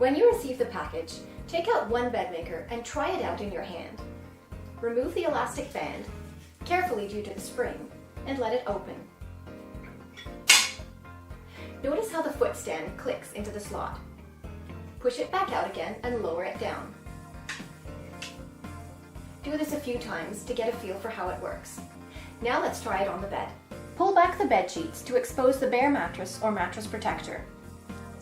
When you receive the package, take out one BedMaker and try it out in your hand. Remove the elastic band, carefully due to the spring, and let it open. Notice how the foot stand clicks into the slot. Push it back out again and lower it down. Do this a few times to get a feel for how it works. Now let's try it on the bed. Pull back the bed sheets to expose the bare mattress or mattress protector.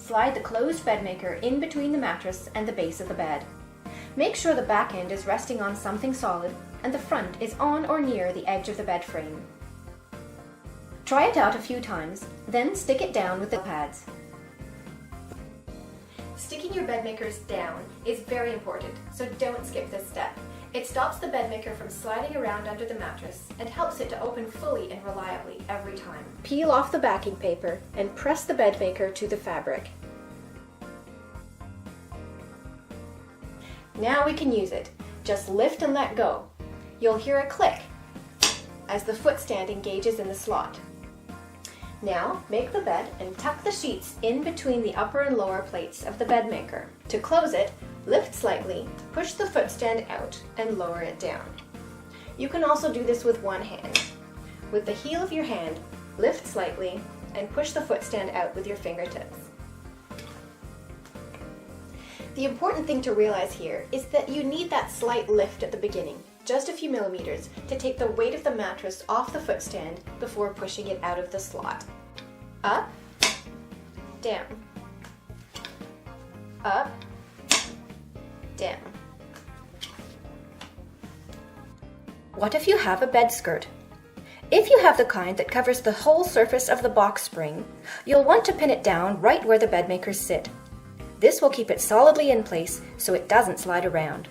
Slide the closed BedMaker in between the mattress and the base of the bed. Make sure the back end is resting on something solid and the front is on or near the edge of the bed frame. Try it out a few times, then stick it down with the pads. Sticking your BedMakers down is very important, so don't skip this step. It stops the BedMaker from sliding around under the mattress and helps it to open fully and reliably every time. Peel off the backing paper and press the BedMaker to the fabric. Now we can use it. Just lift and let go. You'll hear a click as the foot stand engages in the slot. Now make the bed and tuck the sheets in between the upper and lower plates of the BedMaker. To close it, lift slightly, push the foot stand out, and lower it down. You can also do this with one hand. With the heel of your hand, lift slightly and push the foot stand out with your fingertips. The important thing to realize here is that you need that slight lift at the beginning, just a few millimeters, to take the weight of the mattress off the foot stand before pushing it out of the slot. Up, down, up, down. What if you have a bed skirt? If you have the kind that covers the whole surface of the box spring, you'll want to pin it down right where the BedMakers sit. This will keep it solidly in place so it doesn't slide around.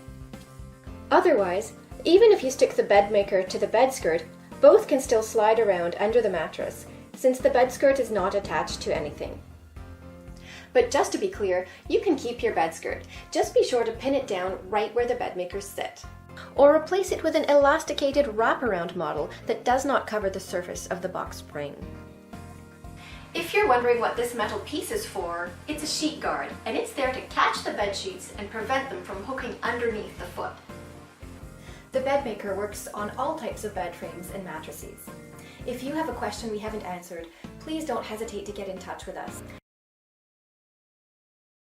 Otherwise, even if you stick the BedMaker to the bed skirt, both can still slide around under the mattress, since the bed skirt is not attached to anything. But just to be clear, you can keep your bed skirt. Just be sure to pin it down right where the BedMakers sit. Or replace it with an elasticated wraparound model that does not cover the surface of the box spring. If you're wondering what this metal piece is for, it's a sheet guard, and it's there to catch the bed sheets and prevent them from hooking underneath the foot. The BedMaker works on all types of bed frames and mattresses. If you have a question we haven't answered, please don't hesitate to get in touch with us.